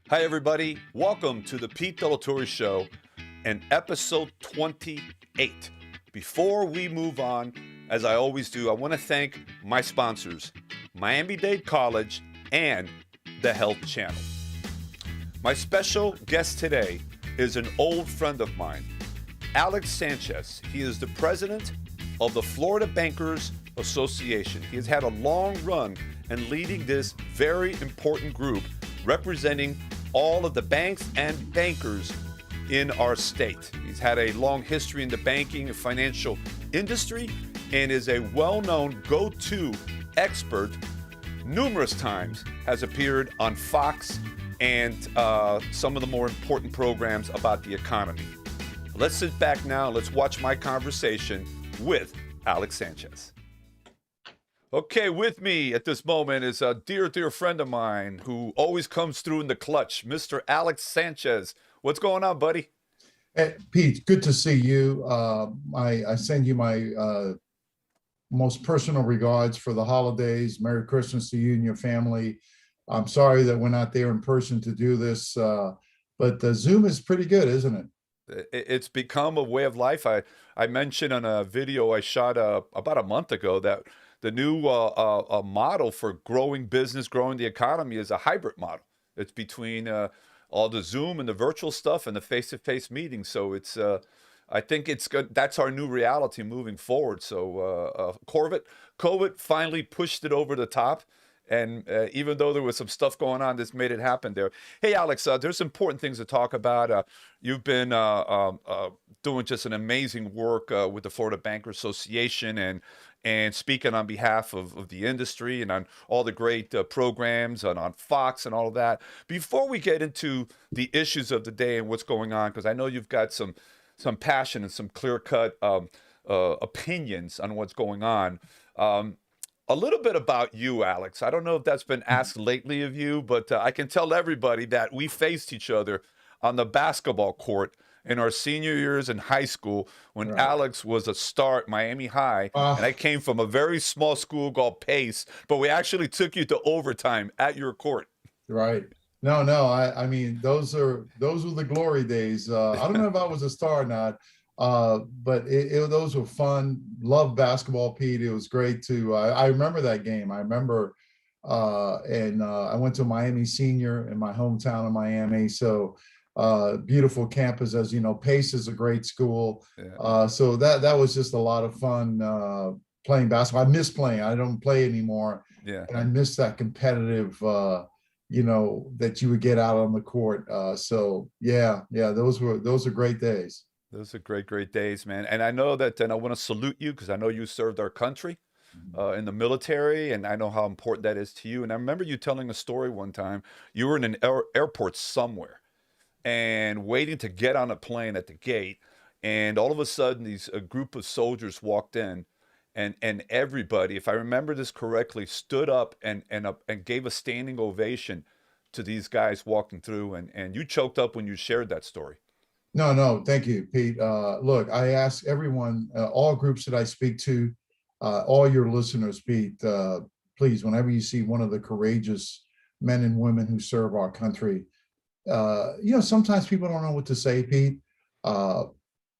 Hi, everybody. Welcome to the Pete Torre Show and episode 28. Before we move on, as I always do, I want to thank my sponsors, Miami-Dade College and the Health Channel. My special guest today is an old friend of mine, Alex Sanchez. He is the president of the Florida Bankers Association. He has had a long run in leading this very important group representing all of the banks and bankers in our state. He's had a long history in the banking and financial industry and is a well-known go-to expert. Numerous times has appeared on Fox and some of the more important programs about the economy. Let's sit back now. Let's watch my conversation with Alex Sanchez. Okay, with me at this moment is a dear friend of mine who always comes through in the clutch, Mr. Alex Sanchez. What's going on, buddy? Hey, Pete, good to see you. I send you my most personal regards for the holidays. Merry Christmas to you and your family. I'm sorry that we're not there in person to do this, but Zoom is pretty good, isn't it? It's become a way of life. I mentioned on a video I shot about a month ago that the new model for growing business, growing the economy is a hybrid model. It's between all the Zoom and the virtual stuff and the face-to-face meetings. So it's, I think it's good. That's our new reality moving forward. So COVID finally pushed it over the top. And even though there was some stuff going on, this made it happen there. Hey, Alex, there's important things to talk about. You've been doing just an amazing work with the Florida Bankers Association and speaking on behalf of the industry and on all the great programs and on Fox and all of that. Before we get into the issues of the day and what's going on, because I know you've got some passion and some clear-cut opinions on what's going on. A little bit about you, Alex. I don't know if that's been asked lately of you, but I can tell everybody that we faced each other on the basketball court in our senior years in high school when Right. Alex was a star at Miami High, and I came from a very small school called Pace, but we actually took you to overtime at your court. Right. No. I mean, those were the glory days. I don't know if I was a star or not, but those were fun. Love basketball, Pete. It was great to. I remember that game. I remember, and I went to Miami Senior in my hometown of Miami. So. Beautiful campus, as you know. Pace is a great school. Yeah. So that was just a lot of fun playing basketball. I miss playing. I don't play anymore. Yeah. And I miss that competitive, that you would get out on the court. So those are great days. Those are great days, man. And I know that, and I want to salute you because I know you served our country in the military, and I know how important that is to you. And I remember you telling a story one time. You were in an airport somewhere and waiting to get on a plane at the gate, and all of a sudden a group of soldiers walked in, and everybody, if I remember this correctly, stood up and gave a standing ovation to these guys walking through, and you choked up when you shared that story. No, thank you, Pete. Look, I ask everyone, all groups that I speak to, all your listeners, Pete, please, whenever you see one of the courageous men and women who serve our country, sometimes people don't know what to say, Pete.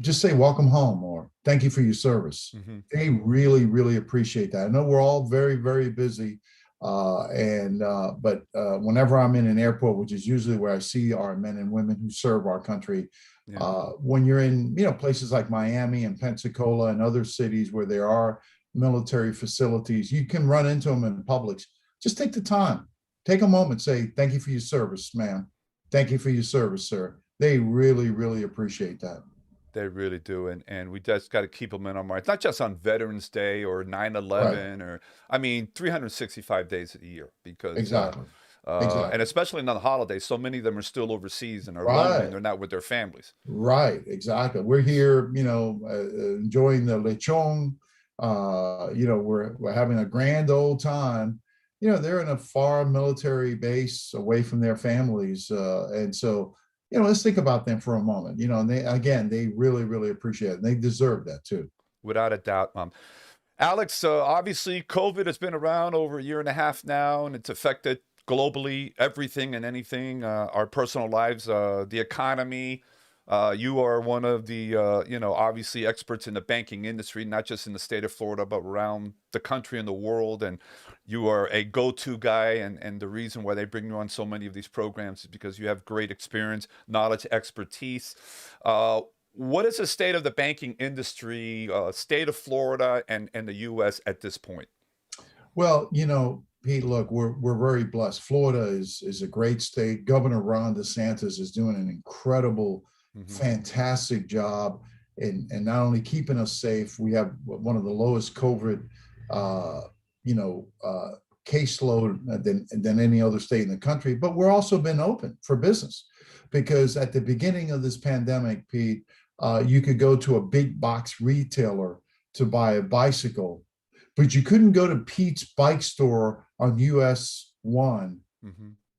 Just say welcome home or thank you for your service. Mm-hmm. They really appreciate that. I know we're all very busy, but whenever I'm in an airport, which is usually where I see our men and women who serve our country, when you're in places like Miami and Pensacola and other cities where there are military facilities, you can run into them in Publix. Just take the time, take a moment, say thank you for your service, ma'am. Thank you for your service, sir. They really appreciate that. They really do, and we just got to keep them in our minds, not just on Veterans Day or 9/11, or 365 days of the year, because exactly. And especially on the holidays, so many of them are still overseas and are lonely, and they're not with their families. Right, exactly. We're here, enjoying the lechon. We're having a grand old time. They're in a far military base away from their families. And so, let's think about them for a moment, and they really appreciate it. And they deserve that too. Without a doubt. Alex, obviously COVID has been around over a year and a half now, and it's affected globally, everything and anything, our personal lives, the economy. You are one of the, obviously experts in the banking industry, not just in the state of Florida, but around the country and the world. And you are a go-to guy. And the reason why they bring you on so many of these programs is because you have great experience, knowledge, expertise. What is the state of the banking industry, state of Florida and the U.S. at this point? Well, Pete, look, we're very blessed. Florida is a great state. Governor Ron DeSantis is doing an incredible, fantastic job in not only keeping us safe. We have one of the lowest COVID, caseload than any other state in the country. But we're also been open for business, because at the beginning of this pandemic, Pete, you could go to a big box retailer to buy a bicycle, but you couldn't go to Pete's Bike Store on US 1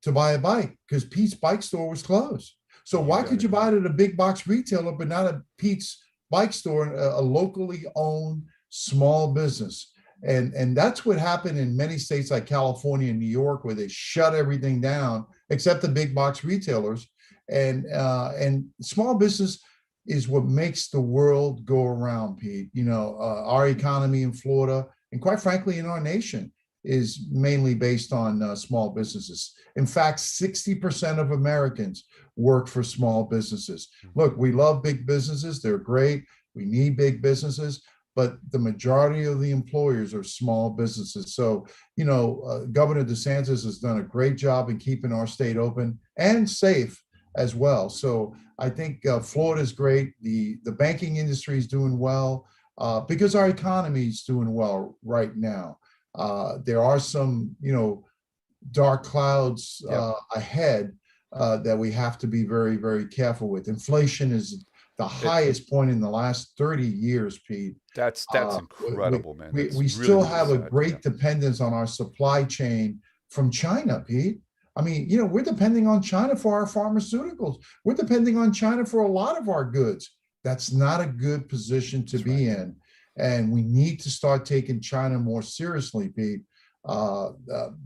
to buy a bike because Pete's Bike Store was closed. So why could you buy it at a big box retailer, but not at Pete's Bike Store, a locally owned small business? And that's what happened in many states like California and New York, where they shut everything down except the big box retailers. And small business is what makes the world go around, Pete. Our economy in Florida, and quite frankly, in our nation, is mainly based on small businesses. In fact, 60% of Americans work for small businesses. Look, we love big businesses. They're great. We need big businesses, but the majority of the employers are small businesses. So, Governor DeSantis has done a great job in keeping our state open and safe as well. So I think Florida is great. The banking industry is doing well because our economy is doing well right now. There are some, dark clouds ahead that we have to be very, very careful with. Inflation is the highest point in the last 30 years, Pete. That's incredible, man. We still have a great dependence on our supply chain from China, Pete. I mean, we're depending on China for our pharmaceuticals. We're depending on China for a lot of our goods. That's not a good position to be in. And we need to start taking China more seriously, Pete,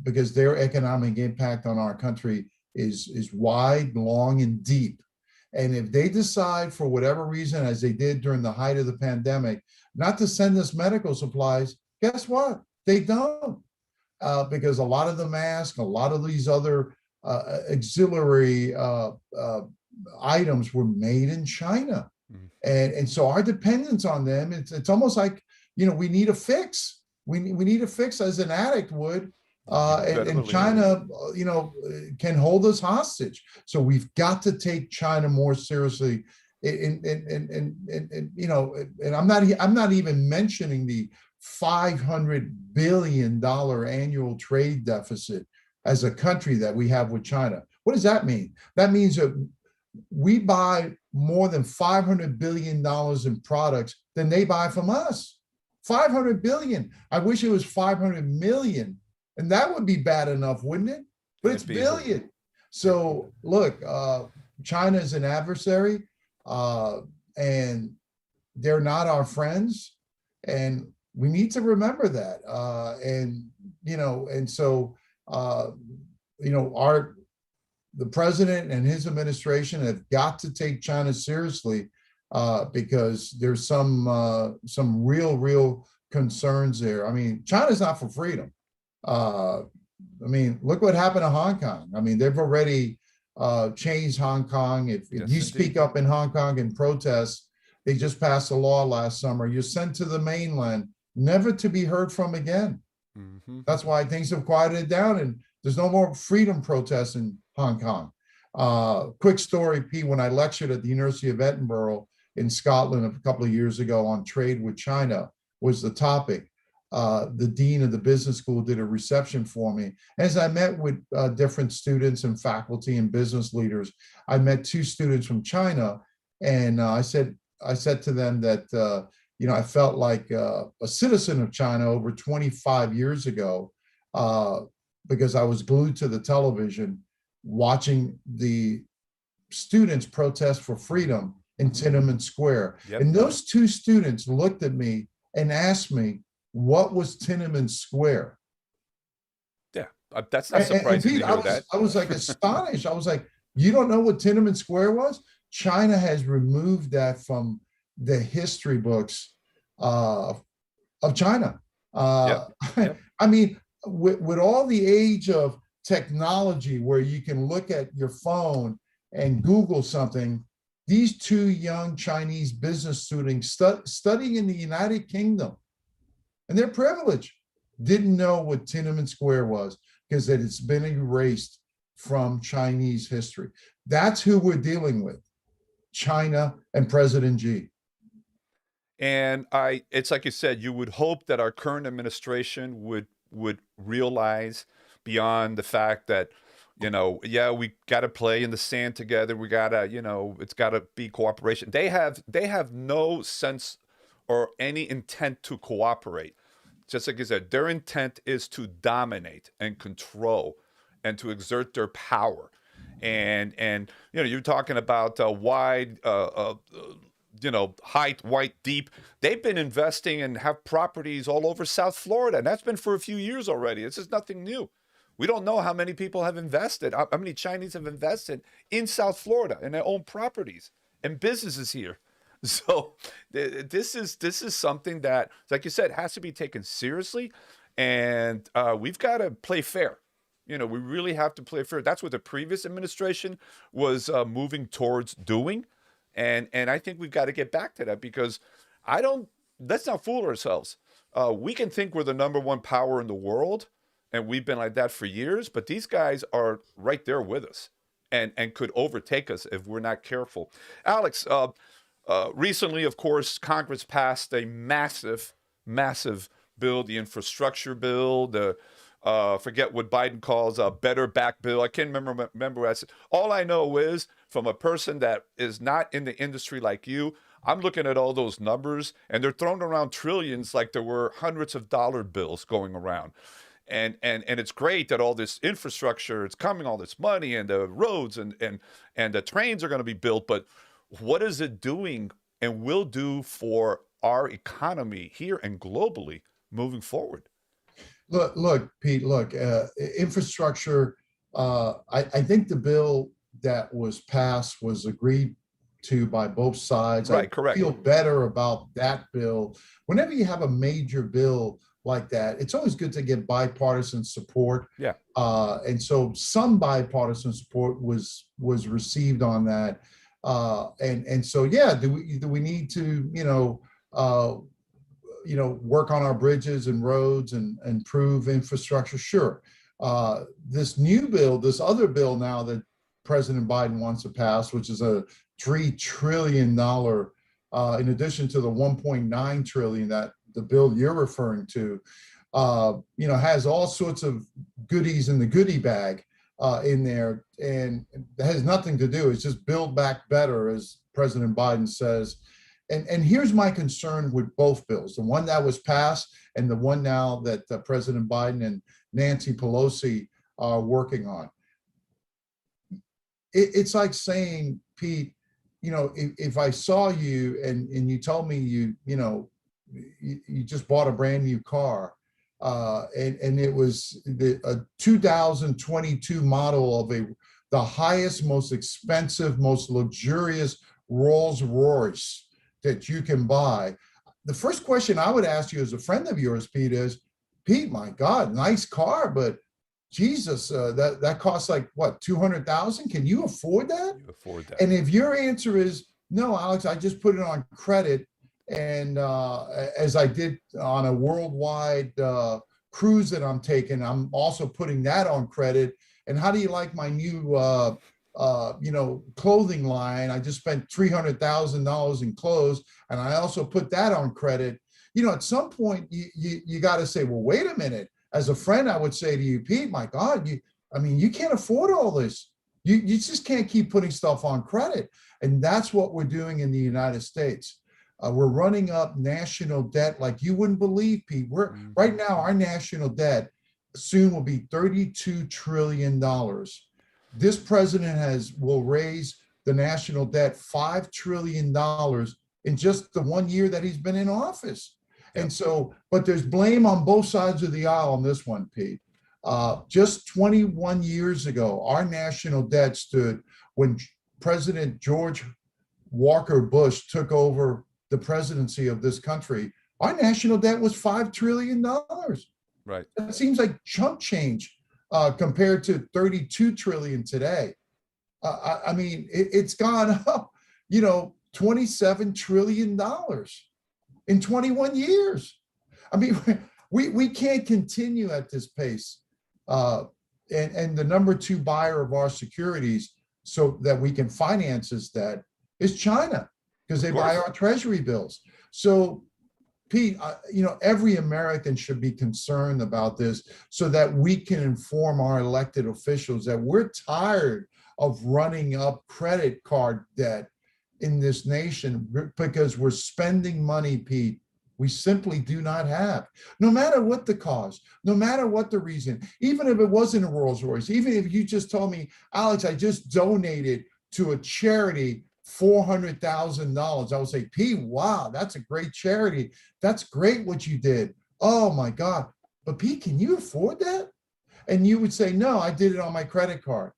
because their economic impact on our country is wide, long, and deep. And if they decide, for whatever reason, as they did during the height of the pandemic, not to send us medical supplies, guess what? They don't. Because a lot of the masks, a lot of these other auxiliary items were made in China. And so our dependence on them, it's almost like, we need a fix. We need a fix as an addict would. And China, can hold us hostage. So we've got to take China more seriously. And I'm not even mentioning the $500 billion annual trade deficit as a country that we have with China. What does that mean? That means that we buy more than $500 billion in products than they buy from us. 500 billion. I wish it was 500 million. And that would be bad enough, wouldn't it? But it's billion. So look, China is an adversary, and they're not our friends. And we need to remember that. The president and his administration have got to take China seriously, because there's some real concerns there. I mean, China's not for freedom. Look what happened to Hong Kong. I mean, they've already changed Hong Kong. If you speak up in Hong Kong and protest, they just passed a law last summer. You're sent to the mainland, never to be heard from again. That's why things have quieted down, and there's no more freedom protests in Hong Kong. Quick story, Pete, when I lectured at the University of Edinburgh in Scotland a couple of years ago on trade with China was the topic. The dean of the business school did a reception for me. As I met with different students and faculty and business leaders, I met two students from China, and I said to them that I felt like a citizen of China over 25 years ago, because I was glued to the television watching the students protest for freedom in Tiananmen Square. And those two students looked at me and asked me, what was Tiananmen Square? Yeah. That's not And surprising to Pete, hear that. I was like astonished. I was like, you don't know what Tiananmen Square was? China has removed that from the history books uh, of China. Yep. Yep. I mean, with all the age of technology where you can look at your phone and Google something, these two young Chinese business students studying in the United Kingdom, and they're privileged, didn't know what Tiananmen Square was because it's been erased from Chinese history. That's who we're dealing with, China and President Xi. And it's like you said, you would hope that our current administration would realize beyond the fact that, yeah, we got to play in the sand together. We gotta, it's got to be cooperation. They have no sense or any intent to cooperate. Just like you said, their intent is to dominate and control and to exert their power. And you're talking about wide, height, wide, deep. They've been investing and have properties all over South Florida, and that's been for a few years already. This is nothing new. We don't know how many people have invested, how many Chinese have invested in South Florida and their own properties and businesses here. So this is something that, like you said, has to be taken seriously, and we've got to play fair. We really have to play fair. That's what the previous administration was moving towards doing, and I think we've got to get back to that because let's not fool ourselves. We can think we're the number one power in the world, and we've been like that for years, but these guys are right there with us and could overtake us if we're not careful. Alex, recently, of course, Congress passed a massive, massive bill, the infrastructure bill, the forget what Biden calls a better back bill. I can't remember what I said. All I know is from a person that is not in the industry like you, I'm looking at all those numbers and they're thrown around trillions like there were hundreds of dollar bills going around. And it's great that all this infrastructure, it's coming, all this money and the roads and the trains are going to be built. But what is it doing and will do for our economy here and globally moving forward? Look, Pete, infrastructure. I think the bill that was passed was agreed to by both sides. Right, I correct. feel better about that bill. Whenever you have a major bill like that, it's always good to get bipartisan support. Yeah. And so some bipartisan support was received on that. And so, yeah, do we need to, work on our bridges and roads and improve infrastructure? Sure. This new bill, this other bill now that President Biden wants to pass, which is a $3 trillion, in addition to the 1.9 trillion that the bill you're referring to, has all sorts of goodies in the goodie bag in there, and it has nothing to do. It's just build back better, as President Biden says. And here's my concern with both bills, the one that was passed and the one now that President Biden and Nancy Pelosi are working on. It's like saying, Pete, if I saw you and you told me you just bought a brand new car, and it was a 2022 model of the highest, most expensive, most luxurious Rolls Royce that you can buy. The first question I would ask you as a friend of yours, Pete, is, Pete, my God, nice car, but Jesus, that costs like what, 200,000? Can you afford that? You afford that. And if your answer is no, Alex, I just put it on credit, and as I did on a worldwide cruise that I'm taking, I'm also putting that on credit. And how do you like my new clothing line? I just spent $300,000 in clothes, and I also put that on credit. At some point you got to say, well, wait a minute. As a friend, I would say to you, Pete, my God, you can't afford all this. You just can't keep putting stuff on credit. And that's what we're doing in the United States. We're running up national debt like you wouldn't believe, Pete. Right now, our national debt soon will be $32 trillion. This president will raise the national debt $5 trillion in just the 1 year that he's been in office. And so, but there's blame on both sides of the aisle on this one, Pete. Just 21 years ago, our national debt stood when President George Walker Bush took over the presidency of this country. Our national debt was $5 trillion. Right. That seems like chump change compared to 32 trillion today. I mean, it's gone up, 27 trillion dollars in 21 years. I mean, we can't continue at this pace. And the number two buyer of our securities so that we can finance this debt is China, because they buy our treasury bills. So Pete, every American should be concerned about this so that we can inform our elected officials that we're tired of running up credit card debt in this nation because we're spending money, Pete, we simply do not have. No matter what the cause, no matter what the reason, even if it wasn't a Rolls Royce, even if you just told me, Alex, I just donated to a charity $400,000. I would say, Pete, wow, that's a great charity. That's great what you did. Oh my God. But Pete, can you afford that? And you would say, no, I did it on my credit card.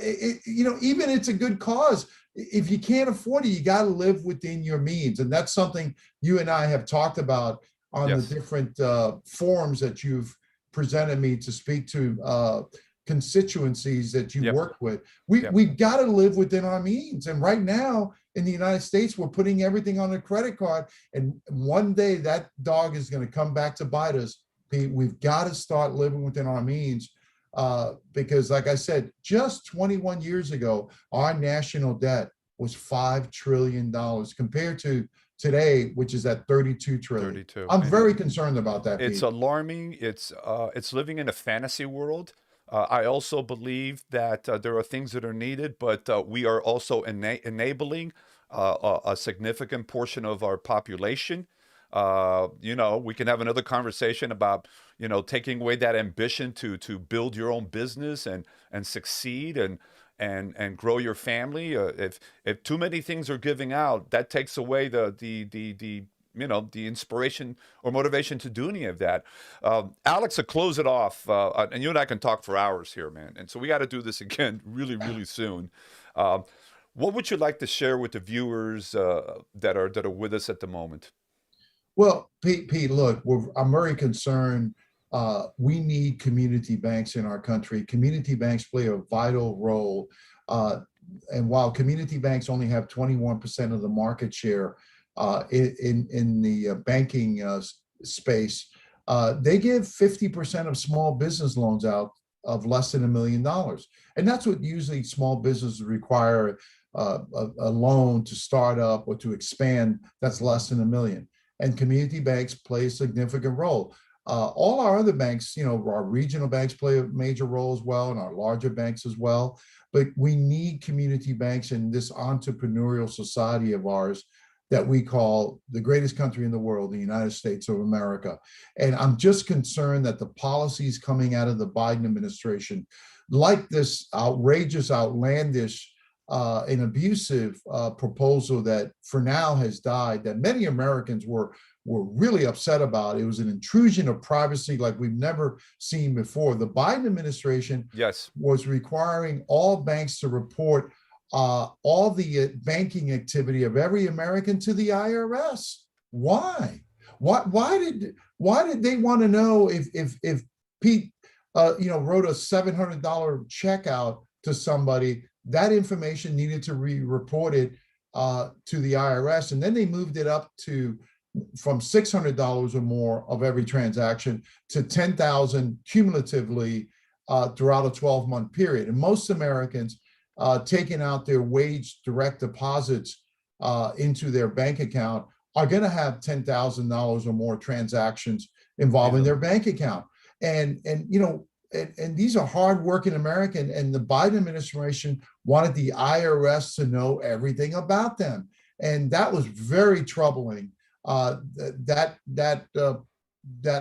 Even it's a good cause. If you can't afford it, you got to live within your means. And that's something you and I have talked about on the different forums that you've presented me to speak to constituencies that you work with. We've got to live within our means. And right now in the United States, we're putting everything on a credit card. And one day that dog is going to come back to bite us. Pete, we've got to start living within our means. Because like I said, just 21 years ago, our national debt was $5 trillion compared to today, which is at 32 trillion. 32. I'm very concerned about that. It's Pete. alarming. It's living in a fantasy world. I also believe that there are things that are needed, but we are also enabling a significant portion of our population. We can have another conversation about, taking away that ambition to build your own business and succeed and grow your family. If too many things are giving out, that takes away the inspiration or motivation to do any of that. Alex, to close it off, and you and I can talk for hours here, man. And so we got to do this again really, really soon. What would you like to share with the viewers that are with us at the moment? Well, Pete, look, I'm very concerned. We need community banks in our country. Community banks play a vital role. And while community banks only have 21% of the market share in the banking space, they give 50% of small business loans out of less than $1 million. And that's what usually small businesses require, a loan to start up or to expand that's less than $1 million. And community banks play a significant role. All our other banks, our regional banks play a major role as well, and our larger banks as well. But we need community banks in this entrepreneurial society of ours that we call the greatest country in the world, the United States of America. And I'm just concerned that the policies coming out of the Biden administration, like this outrageous, outlandish, an abusive proposal that for now has died, that many Americans were really upset about. It was an intrusion of privacy like we've never seen before. The Biden administration was requiring all banks to report all the banking activity of every American to the IRS. Why? Why did they want to know if Pete wrote a $700 check out to somebody? That information needed to be reported to the IRS, and then they moved it up from $600 or more of every transaction to $10,000 cumulatively throughout a 12-month period. And most Americans taking out their wage direct deposits into their bank account are going to have $10,000 or more transactions involving their bank account. And these are hardworking Americans, and the Biden administration wanted the IRS to know everything about them, and that was very troubling. That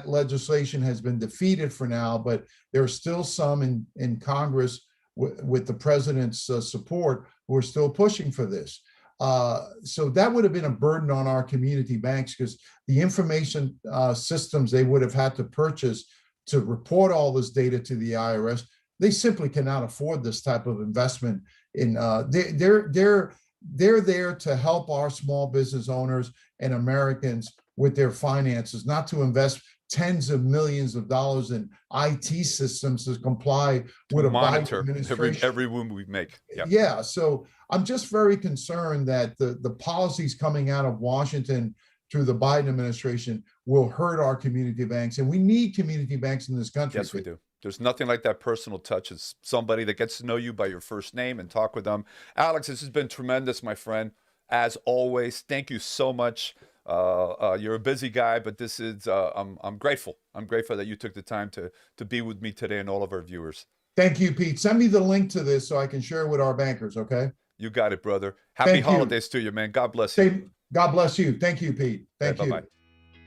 legislation has been defeated for now, but there are still some in Congress with the president's support who are still pushing for this. So that would have been a burden on our community banks because the information systems they would have had to purchase to report all this data to the IRS. They simply cannot afford this type of investment. They're there to help our small business owners and Americans with their finances, not to invest tens of millions of dollars in IT systems to comply with a Biden administration. every move we make. Yep. Yeah, so I'm just very concerned that the policies coming out of Washington through the Biden administration will hurt our community banks, and we need community banks in this country. Yes, we do. There's nothing like that personal touch. It's somebody that gets to know you by your first name and talk with them. Alex, this has been tremendous, my friend. As always, thank you so much. You're a busy guy, but this is I'm grateful. I'm grateful that you took the time to be with me today and all of our viewers. Thank you, Pete. Send me the link to this so I can share it with our bankers, okay? You got it, brother. Happy holidays to you, man. God bless you. God bless you. Thank you, Pete. Thank you. Bye-bye.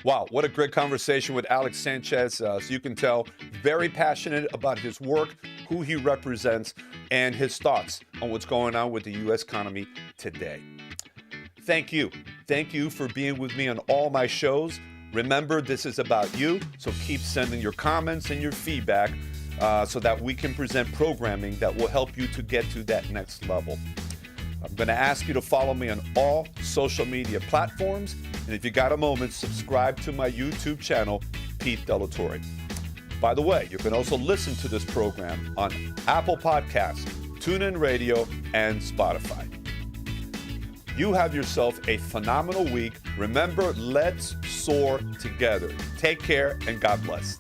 Wow, what a great conversation with Alex Sanchez. So you can tell, very passionate about his work, who he represents, and his thoughts on what's going on with the U.S. economy today. Thank you. Thank you for being with me on all my shows. Remember, this is about you, so keep sending your comments and your feedback so that we can present programming that will help you to get to that next level. I'm going to ask you to follow me on all social media platforms. And if you got a moment, subscribe to my YouTube channel, Pete Della Torre. By the way, you can also listen to this program on Apple Podcasts, TuneIn Radio, and Spotify. You have yourself a phenomenal week. Remember, let's soar together. Take care and God bless.